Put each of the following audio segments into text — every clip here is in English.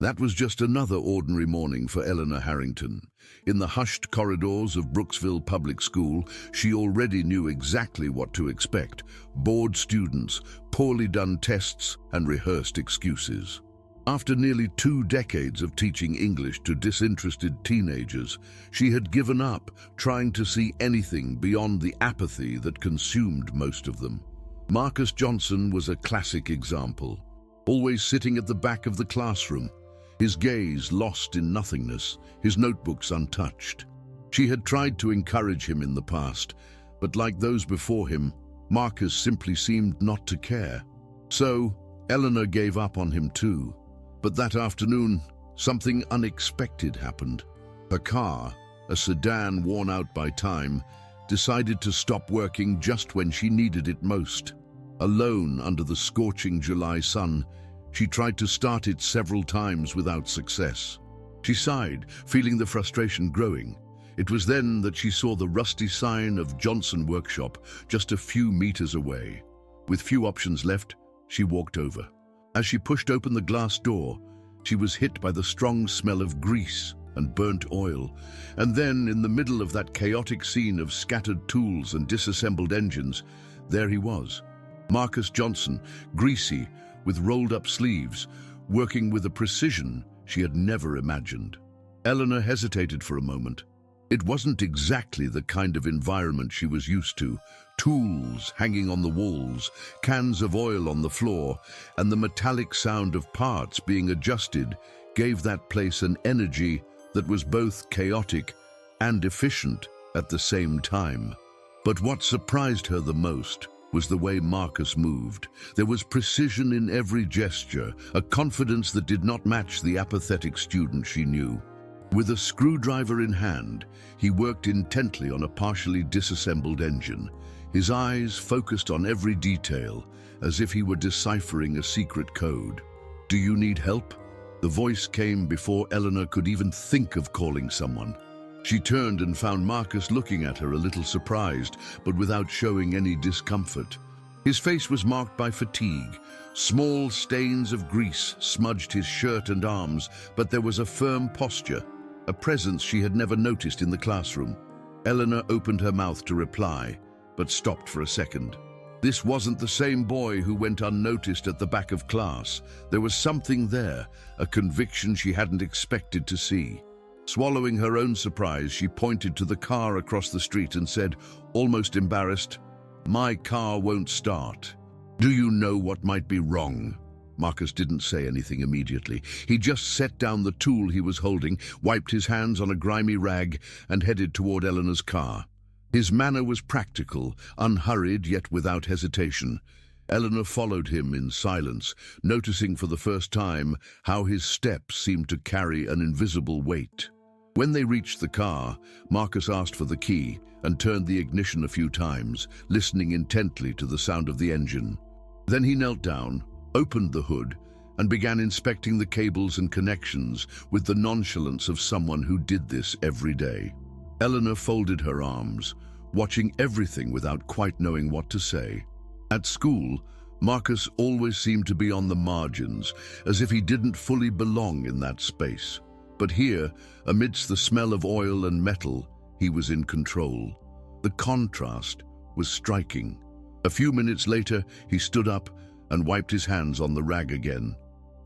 That was just another ordinary morning for Eleanor Harrington. In the hushed corridors of Brooksville Public School, she already knew exactly what to expect: bored students, poorly done tests, and rehearsed excuses. After nearly 2 decades of teaching English to disinterested teenagers, she had given up trying to see anything beyond the apathy that consumed most of them. Marcus Johnson was a classic example, always sitting at the back of the classroom, his gaze lost in nothingness, his notebooks untouched. She had tried to encourage him in the past, but like those before him, Marcus simply seemed not to care. So, Eleanor gave up on him too. But that afternoon, something unexpected happened. Her car, a sedan worn out by time, decided to stop working just when she needed it most. Alone under the scorching July sun, she tried to start it several times without success. She sighed, feeling the frustration growing. It was then that she saw the rusty sign of Johnson Workshop just a few meters away. With few options left, she walked over. As she pushed open the glass door, she was hit by the strong smell of grease and burnt oil. And then, in the middle of that chaotic scene of scattered tools and disassembled engines, there he was. Marcus Johnson, greasy, with rolled-up sleeves, working with a precision she had never imagined. Eleanor hesitated for a moment. It wasn't exactly the kind of environment she was used to. Tools hanging on the walls, cans of oil on the floor, and the metallic sound of parts being adjusted gave that place an energy that was both chaotic and efficient at the same time. But what surprised her the most was the way Marcus moved. There was precision in every gesture, a confidence that did not match the apathetic student she knew. With a screwdriver in hand, he worked intently on a partially disassembled engine, his eyes focused on every detail, as if he were deciphering a secret code. "Do you need help?" The voice came before Eleanor could even think of calling someone. She turned and found Marcus looking at her, a little surprised, but without showing any discomfort. His face was marked by fatigue. Small stains of grease smudged his shirt and arms, but there was a firm posture, a presence she had never noticed in the classroom. Eleanor opened her mouth to reply, but stopped for a second. This wasn't the same boy who went unnoticed at the back of class. There was something there, a conviction she hadn't expected to see. Swallowing her own surprise, she pointed to the car across the street and said, almost embarrassed, "My car won't start. Do you know what might be wrong?" Marcus didn't say anything immediately. He just set down the tool he was holding, wiped his hands on a grimy rag, and headed toward Eleanor's car. His manner was practical, unhurried yet without hesitation. Eleanor followed him in silence, noticing for the first time how his steps seemed to carry an invisible weight. When they reached the car, Marcus asked for the key and turned the ignition a few times, listening intently to the sound of the engine. Then he knelt down, opened the hood, and began inspecting the cables and connections with the nonchalance of someone who did this every day. Eleanor folded her arms, watching everything without quite knowing what to say. At school, Marcus always seemed to be on the margins, as if he didn't fully belong in that space. But here, amidst the smell of oil and metal, he was in control. The contrast was striking. A few minutes later, he stood up and wiped his hands on the rag again.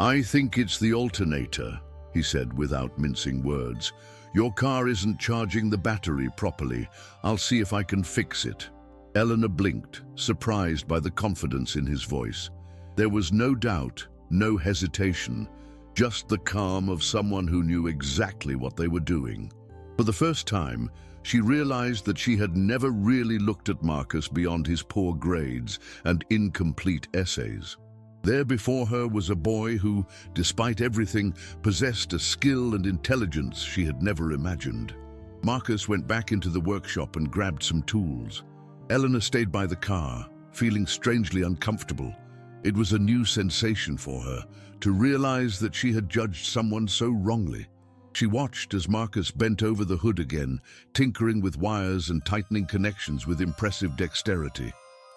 "I think it's the alternator," he said without mincing words. "Your car isn't charging the battery properly. I'll see if I can fix it." Eleanor blinked, surprised by the confidence in his voice. There was no doubt, no hesitation, just the calm of someone who knew exactly what they were doing. For the first time, she realized that she had never really looked at Marcus beyond his poor grades and incomplete essays. There before her was a boy who, despite everything, possessed a skill and intelligence she had never imagined. Marcus went back into the workshop and grabbed some tools. Eleanor stayed by the car, feeling strangely uncomfortable. It was a new sensation for her, to realize that she had judged someone so wrongly. She watched as Marcus bent over the hood again, tinkering with wires and tightening connections with impressive dexterity.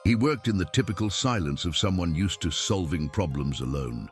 He worked in the typical silence of someone used to solving problems alone.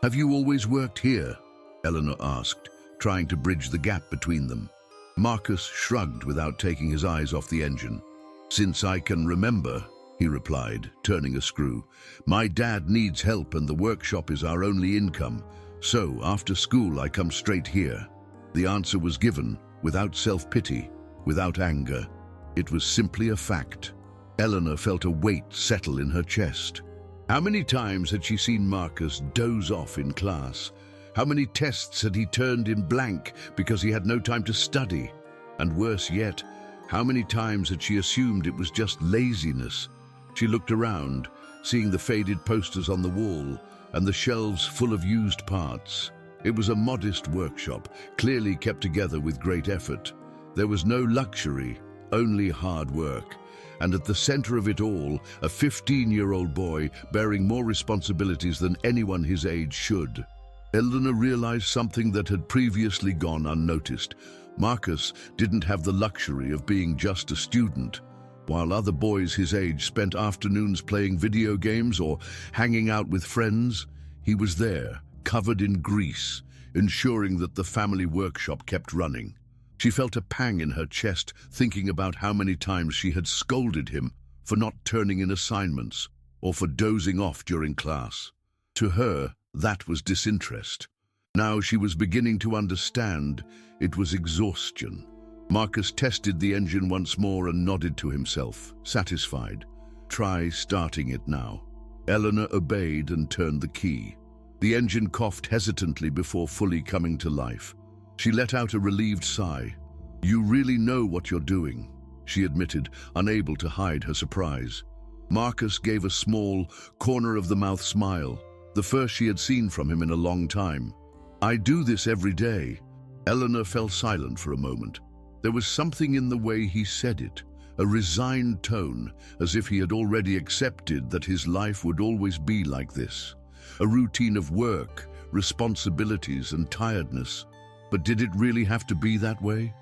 "Have you always worked here?" Eleanor asked, trying to bridge the gap between them. Marcus shrugged without taking his eyes off the engine. "Since I can remember," he replied, turning a screw. "My dad needs help and the workshop is our only income. So, after school, I come straight here." The answer was given, without self-pity, without anger. It was simply a fact. Eleanor felt a weight settle in her chest. How many times had she seen Marcus doze off in class? How many tests had he turned in blank because he had no time to study? And worse yet, how many times had she assumed it was just laziness? She looked around, seeing the faded posters on the wall and the shelves full of used parts. It was a modest workshop, clearly kept together with great effort. There was no luxury, only hard work. And at the center of it all, a 15-year-old boy bearing more responsibilities than anyone his age should. Eleanor realized something that had previously gone unnoticed. Marcus didn't have the luxury of being just a student. While other boys his age spent afternoons playing video games or hanging out with friends, he was there, covered in grease, ensuring that the family workshop kept running. She felt a pang in her chest, thinking about how many times she had scolded him for not turning in assignments or for dozing off during class. To her, that was disinterest. Now she was beginning to understand it was exhaustion. Marcus tested the engine once more and nodded to himself, satisfied. "Try starting it now." Eleanor obeyed and turned the key. The engine coughed hesitantly before fully coming to life. She let out a relieved sigh. "You really know what you're doing," she admitted, unable to hide her surprise. Marcus gave a small, corner-of-the-mouth smile, the first she had seen from him in a long time. "I do this every day." Eleanor fell silent for a moment. There was something in the way he said it, a resigned tone, as if he had already accepted that his life would always be like this. A routine of work, responsibilities, and tiredness. But did it really have to be that way?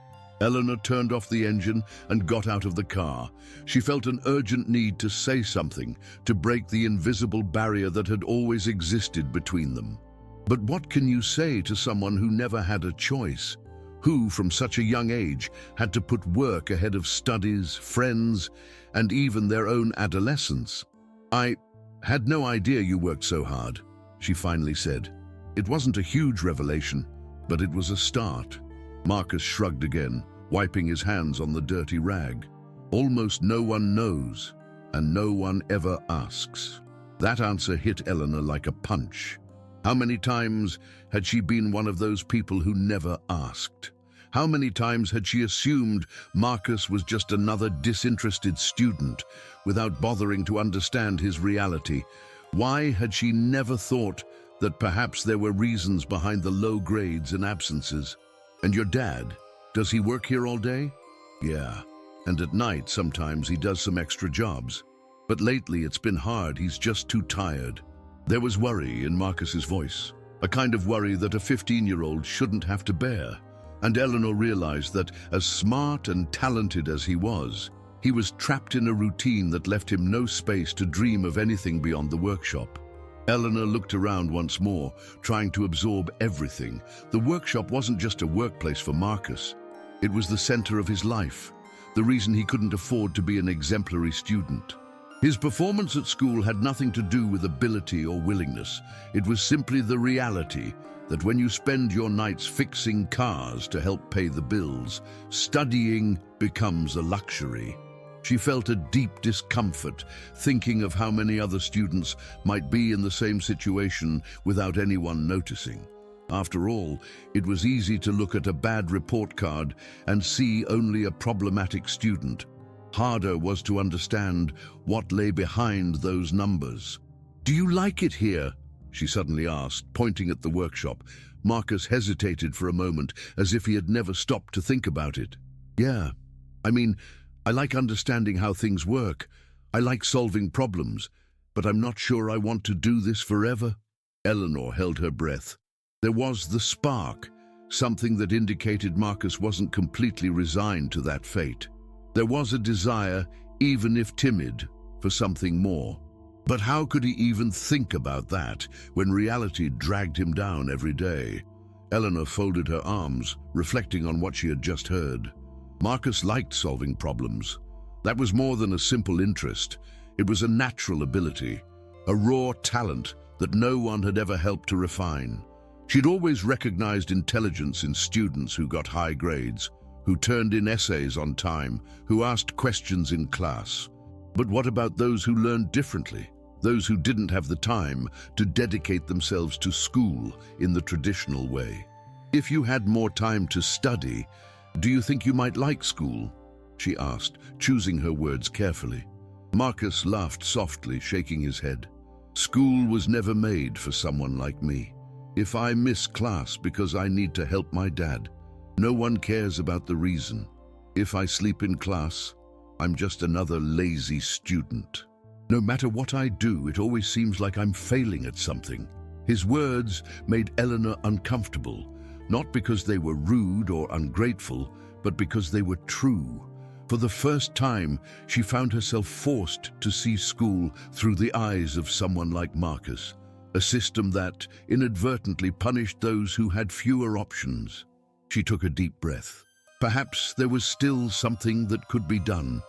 Eleanor turned off the engine and got out of the car. She felt an urgent need to say something, to break the invisible barrier that had always existed between them. But what can you say to someone who never had a choice? Who, from such a young age, had to put work ahead of studies, friends, and even their own adolescence? "I had no idea you worked so hard," she finally said. It wasn't a huge revelation, but it was a start. Marcus shrugged again, wiping his hands on the dirty rag. "Almost no one knows, and no one ever asks." That answer hit Eleanor like a punch. How many times had she been one of those people who never asked? How many times had she assumed Marcus was just another disinterested student, without bothering to understand his reality? Why had she never thought that perhaps there were reasons behind the low grades and absences? "And your dad, does he work here all day?" "Yeah, and at night sometimes he does some extra jobs. But lately it's been hard, he's just too tired." There was worry in Marcus's voice, a kind of worry that a 15-year-old shouldn't have to bear. And Eleanor realized that, as smart and talented as he was trapped in a routine that left him no space to dream of anything beyond the workshop. Eleanor looked around once more, trying to absorb everything. The workshop wasn't just a workplace for Marcus. It was the center of his life, the reason he couldn't afford to be an exemplary student. His performance at school had nothing to do with ability or willingness. It was simply the reality that when you spend your nights fixing cars to help pay the bills, studying becomes a luxury. She felt a deep discomfort, thinking of how many other students might be in the same situation without anyone noticing. After all, it was easy to look at a bad report card and see only a problematic student. Harder was to understand what lay behind those numbers. "Do you like it here?" she suddenly asked, pointing at the workshop. Marcus hesitated for a moment, as if he had never stopped to think about it. "Yeah, I like understanding how things work. I like solving problems, but I'm not sure I want to do this forever." Eleanor held her breath. There was the spark, something that indicated Marcus wasn't completely resigned to that fate. There was a desire, even if timid, for something more. But how could he even think about that when reality dragged him down every day? Eleanor folded her arms, reflecting on what she had just heard. Marcus liked solving problems. That was more than a simple interest. It was a natural ability, a raw talent that no one had ever helped to refine. She'd always recognized intelligence in students who got high grades, who turned in essays on time, who asked questions in class. But what about those who learned differently? Those who didn't have the time to dedicate themselves to school in the traditional way? If you had more time to study, do you think you might like school? She asked, choosing her words carefully. Marcus laughed softly, shaking his head. School was never made for someone like me. If I miss class because I need to help my dad, no one cares about the reason. If I sleep in class, I'm just another lazy student. No matter what I do, it always seems like I'm failing at something. His words made Eleanor uncomfortable, not because they were rude or ungrateful, but because they were true. For the first time, she found herself forced to see school through the eyes of someone like Marcus, a system that inadvertently punished those who had fewer options. She took a deep breath. Perhaps there was still something that could be done.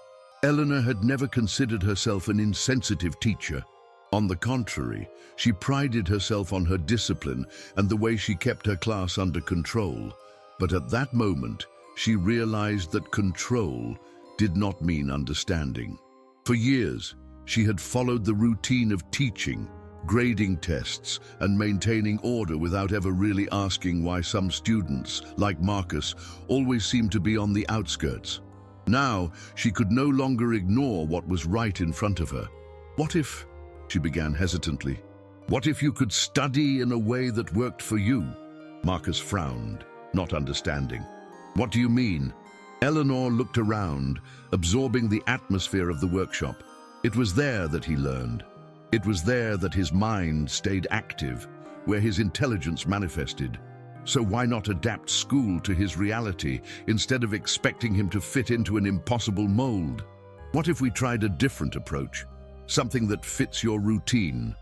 Eleanor had never considered herself an insensitive teacher. On the contrary, she prided herself on her discipline and the way she kept her class under control. But at that moment, she realized that control did not mean understanding. For years, she had followed the routine of teaching, grading tests, and maintaining order without ever really asking why some students, like Marcus, always seemed to be on the outskirts. Now, she could no longer ignore what was right in front of her. What if, she began hesitantly, what if you could study in a way that worked for you? Marcus frowned, not understanding. What do you mean? Eleanor looked around, absorbing the atmosphere of the workshop. It was there that he learned. It was there that his mind stayed active, where his intelligence manifested. So why not adapt school to his reality instead of expecting him to fit into an impossible mold? What if we tried a different approach, something that fits your routine?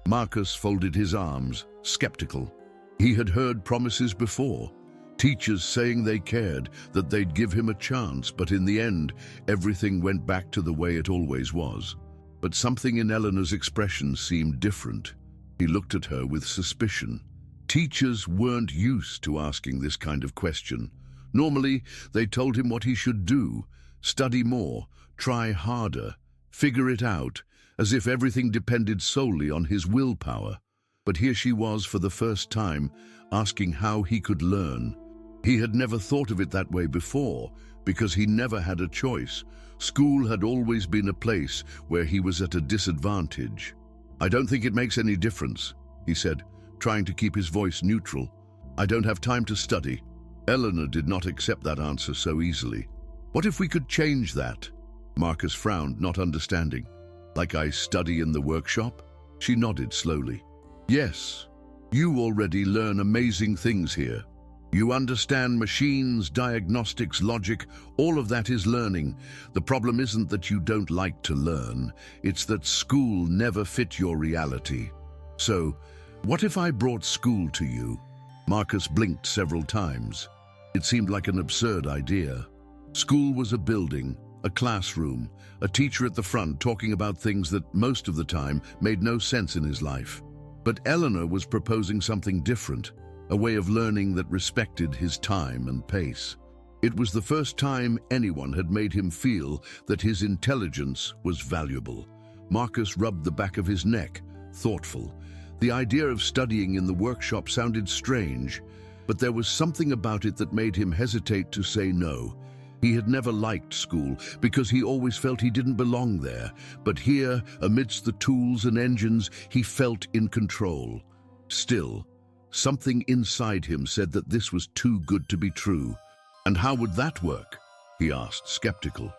Marcus folded his arms, skeptical. He had heard promises before, teachers saying they cared, that they'd give him a chance, but in the end, everything went back to the way it always was. But something in Eleanor's expression seemed different. He looked at her with suspicion. Teachers weren't used to asking this kind of question. Normally, they told him what he should do, study more, try harder, figure it out, as if everything depended solely on his willpower. But here she was for the first time, asking how he could learn. He had never thought of it that way before, because he never had a choice. School had always been a place where he was at a disadvantage. I don't think it makes any difference, he said, trying to keep his voice neutral. I don't have time to study. Eleanor did not accept that answer so easily. What if we could change that? Marcus frowned, not understanding. Like I study in the workshop? She nodded slowly. Yes, you already learn amazing things here. You understand machines, diagnostics, logic, all of that is learning. The problem isn't that you don't like to learn, it's that school never fit your reality. So, what if I brought school to you? Marcus blinked several times. It seemed like an absurd idea. School was a building, a classroom, a teacher at the front talking about things that most of the time made no sense in his life. But Eleanor was proposing something different, a way of learning that respected his time and pace. It was the first time anyone had made him feel that his intelligence was valuable. Marcus rubbed the back of his neck, thoughtful. The idea of studying in the workshop sounded strange, but there was something about it that made him hesitate to say no. He had never liked school because he always felt he didn't belong there, but here, amidst the tools and engines, he felt in control. Still, something inside him said that this was too good to be true. And how would that work? He asked, skeptical.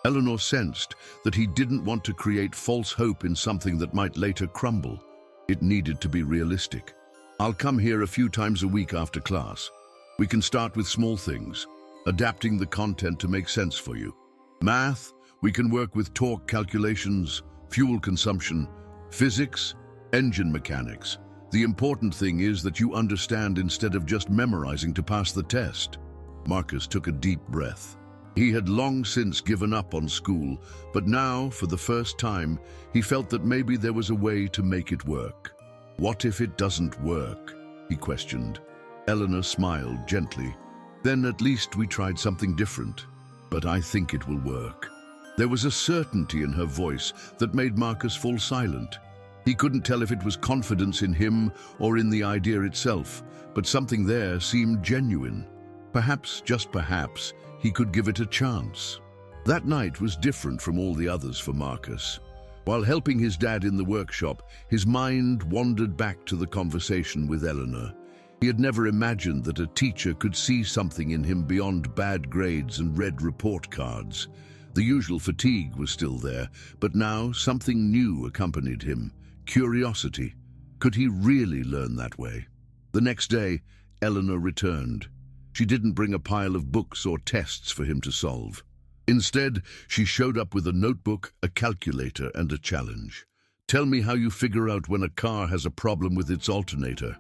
Eleanor sensed that he didn't want to create false hope in something that might later crumble. It needed to be realistic. I'll come here a few times a week after class. We can start with small things, adapting the content to make sense for you. Math, we can work with torque calculations, fuel consumption. Physics, engine mechanics. The important thing is that you understand instead of just memorizing to pass the test." Marcus took a deep breath. He had long since given up on school, but now, for the first time, he felt that maybe there was a way to make it work. "What if it doesn't work?" he questioned. Eleanor smiled gently. "Then at least we tried something different. But I think it will work." There was a certainty in her voice that made Marcus fall silent. He couldn't tell if it was confidence in him or in the idea itself, but something there seemed genuine. Perhaps, just perhaps, he could give it a chance. That night was different from all the others for Marcus. While helping his dad in the workshop, his mind wandered back to the conversation with Eleanor. He had never imagined that a teacher could see something in him beyond bad grades and red report cards. The usual fatigue was still there, but now something new accompanied him: curiosity. Could he really learn that way? The next day, Eleanor returned. She didn't bring a pile of books or tests for him to solve. Instead, she showed up with a notebook, a calculator, and a challenge. "Tell me how you figure out when a car has a problem with its alternator."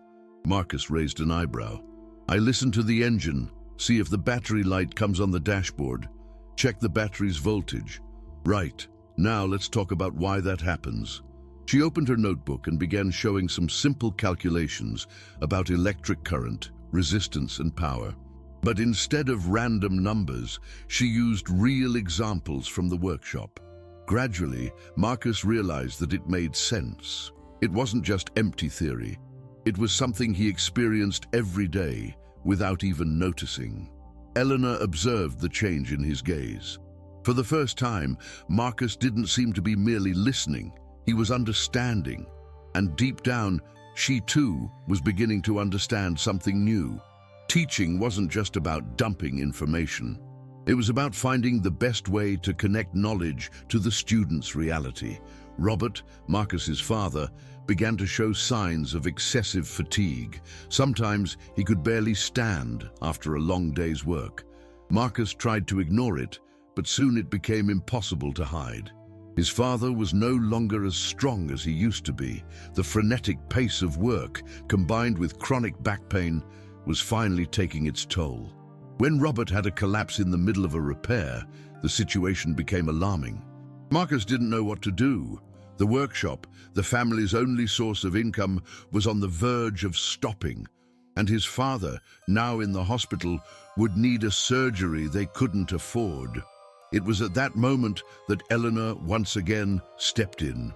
Marcus raised an eyebrow. "I listen to the engine, see if the battery light comes on the dashboard, check the battery's voltage." "Right, now let's talk about why that happens." She opened her notebook and began showing some simple calculations about electric current, resistance, and power. But instead of random numbers, she used real examples from the workshop. Gradually, Marcus realized that it made sense. It wasn't just empty theory. It was something he experienced every day, without even noticing. Eleanor observed the change in his gaze. For the first time, Marcus didn't seem to be merely listening. He was understanding. And deep down, she too was beginning to understand something new. Teaching wasn't just about dumping information. It was about finding the best way to connect knowledge to the student's reality. Robert, Marcus's father, began to show signs of excessive fatigue. Sometimes he could barely stand after a long day's work. Marcus tried to ignore it, but soon it became impossible to hide. His father was no longer as strong as he used to be. The frenetic pace of work, combined with chronic back pain, was finally taking its toll. When Robert had a collapse in the middle of a repair, the situation became alarming. Marcus didn't know what to do. The workshop, the family's only source of income, was on the verge of stopping, and his father, now in the hospital, would need a surgery they couldn't afford. It was at that moment that Eleanor once again stepped in.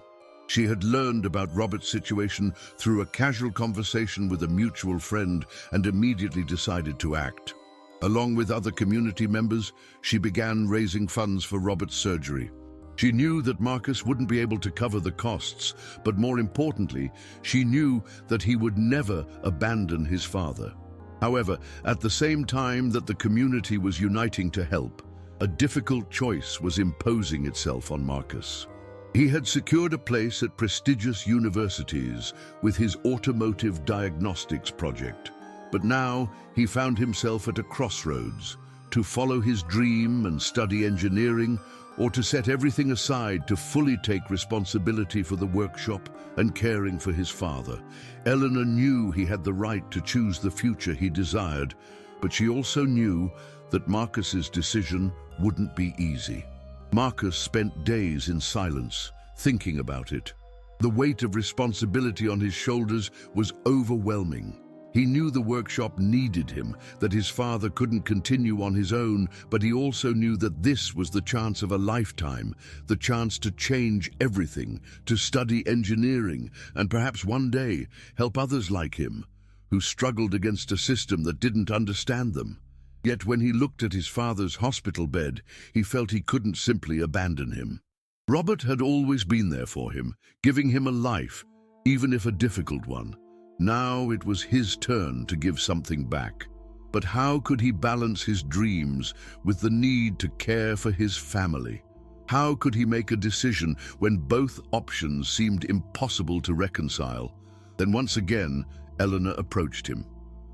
She had learned about Robert's situation through a casual conversation with a mutual friend and immediately decided to act. Along with other community members, she began raising funds for Robert's surgery. She knew that Marcus wouldn't be able to cover the costs, but more importantly, she knew that he would never abandon his father. However, at the same time that the community was uniting to help, a difficult choice was imposing itself on Marcus. He had secured a place at prestigious universities with his automotive diagnostics project, but now he found himself at a crossroads: to follow his dream and study engineering, or to set everything aside to fully take responsibility for the workshop and caring for his father. Eleanor knew he had the right to choose the future he desired, but she also knew that Marcus's decision wouldn't be easy. Marcus spent days in silence, thinking about it. The weight of responsibility on his shoulders was overwhelming. He knew the workshop needed him, that his father couldn't continue on his own, but he also knew that this was the chance of a lifetime, the chance to change everything, to study engineering, and perhaps one day help others like him, who struggled against a system that didn't understand them. Yet when he looked at his father's hospital bed, he felt he couldn't simply abandon him. Robert had always been there for him, giving him a life, even if a difficult one. Now it was his turn to give something back. But how could he balance his dreams with the need to care for his family? How could he make a decision when both options seemed impossible to reconcile? Then once again, Eleanor approached him.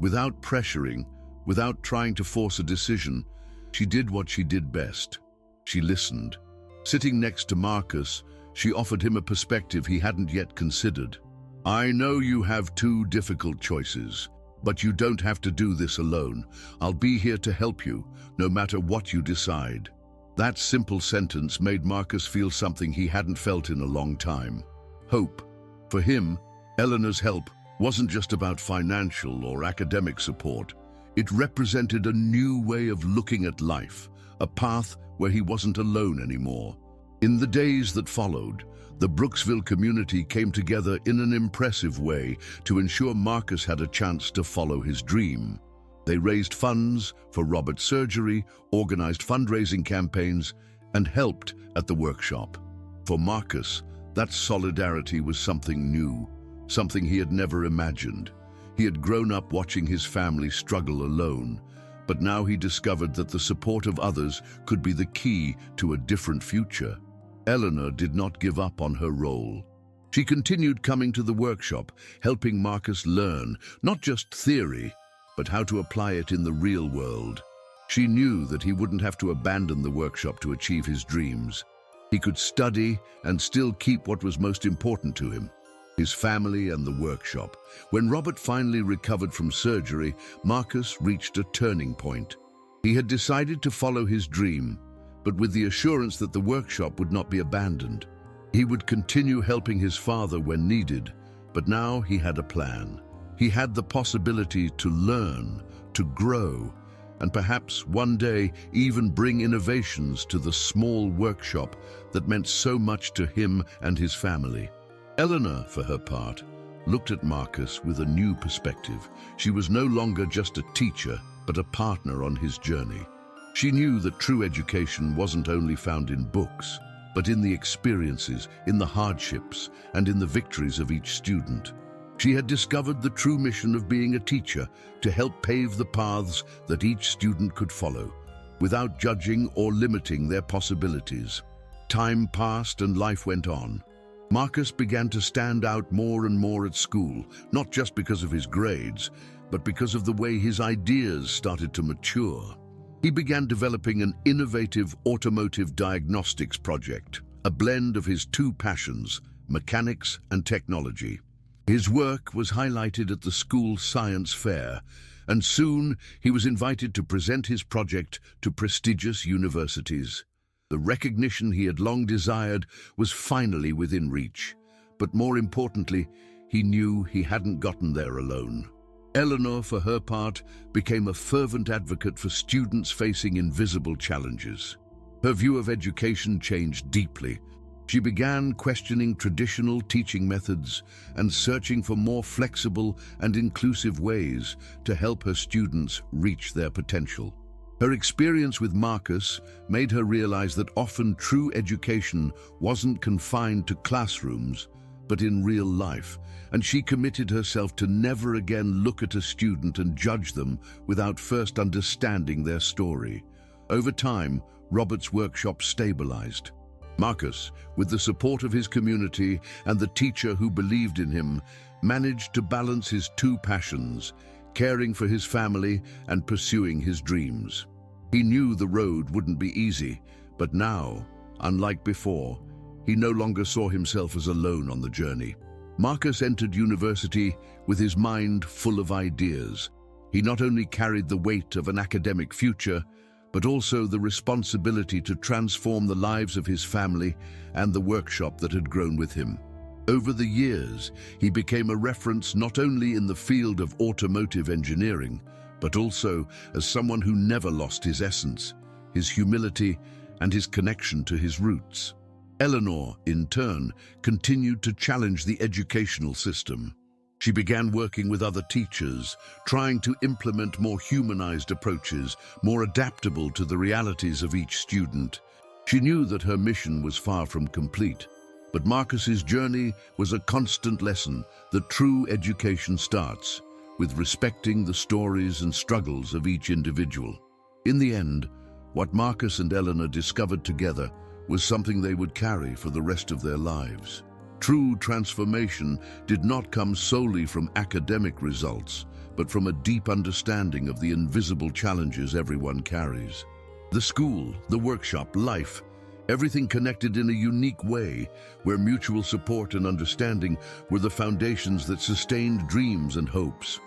Without pressuring, without trying to force a decision, she did what she did best. She listened. Sitting next to Marcus, she offered him a perspective he hadn't yet considered. I know you have two difficult choices, but you don't have to do this alone. I'll be here to help you, no matter what you decide. That simple sentence made Marcus feel something he hadn't felt in a long time. Hope. For him, Eleanor's help wasn't just about financial or academic support. It represented a new way of looking at life, a path where he wasn't alone anymore. In the days that followed, the Brooksville community came together in an impressive way to ensure Marcus had a chance to follow his dream. They raised funds for Robert's surgery, organized fundraising campaigns, and helped at the workshop. For Marcus, that solidarity was something new, something he had never imagined. He had grown up watching his family struggle alone, but now he discovered that the support of others could be the key to a different future. Eleanor did not give up on her role. She continued coming to the workshop, helping Marcus learn not just theory, but how to apply it in the real world. She knew that he wouldn't have to abandon the workshop to achieve his dreams. He could study and still keep what was most important to him: his family and the workshop. When Robert finally recovered from surgery, Marcus reached a turning point. He had decided to follow his dream, but with the assurance that the workshop would not be abandoned. He would continue helping his father when needed, but now he had a plan. He had the possibility to learn, to grow, and perhaps one day even bring innovations to the small workshop that meant so much to him and his family. Eleanor, for her part, looked at Marcus with a new perspective. She was no longer just a teacher, but a partner on his journey. She knew that true education wasn't only found in books, but in the experiences, in the hardships, and in the victories of each student. She had discovered the true mission of being a teacher, to help pave the paths that each student could follow, without judging or limiting their possibilities. Time passed and life went on. Marcus began to stand out more and more at school, not just because of his grades, but because of the way his ideas started to mature. He began developing an innovative automotive diagnostics project, a blend of his two passions, mechanics and technology. His work was highlighted at the school science fair, and soon he was invited to present his project to prestigious universities. The recognition he had long desired was finally within reach, but more importantly, he knew he hadn't gotten there alone. Eleanor, for her part, became a fervent advocate for students facing invisible challenges. Her view of education changed deeply. She began questioning traditional teaching methods and searching for more flexible and inclusive ways to help her students reach their potential. Her experience with Marcus made her realize that often true education wasn't confined to classrooms, but in real life, and she committed herself to never again look at a student and judge them without first understanding their story. Over time, Robert's workshop stabilized. Marcus, with the support of his community and the teacher who believed in him, managed to balance his two passions, caring for his family and pursuing his dreams. He knew the road wouldn't be easy, but now, unlike before, he no longer saw himself as alone on the journey. Marcus entered university with his mind full of ideas. He not only carried the weight of an academic future, but also the responsibility to transform the lives of his family and the workshop that had grown with him. Over the years, he became a reference not only in the field of automotive engineering, but also as someone who never lost his essence, his humility, and his connection to his roots. Eleanor, in turn, continued to challenge the educational system. She began working with other teachers, trying to implement more humanized approaches, more adaptable to the realities of each student. She knew that her mission was far from complete, but Marcus's journey was a constant lesson that true education starts with respecting the stories and struggles of each individual. In the end, what Marcus and Eleanor discovered together was something they would carry for the rest of their lives. True transformation did not come solely from academic results, but from a deep understanding of the invisible challenges everyone carries. The school, the workshop, life, Everything connected in a unique way, where mutual support and understanding were the foundations that sustained dreams and hopes.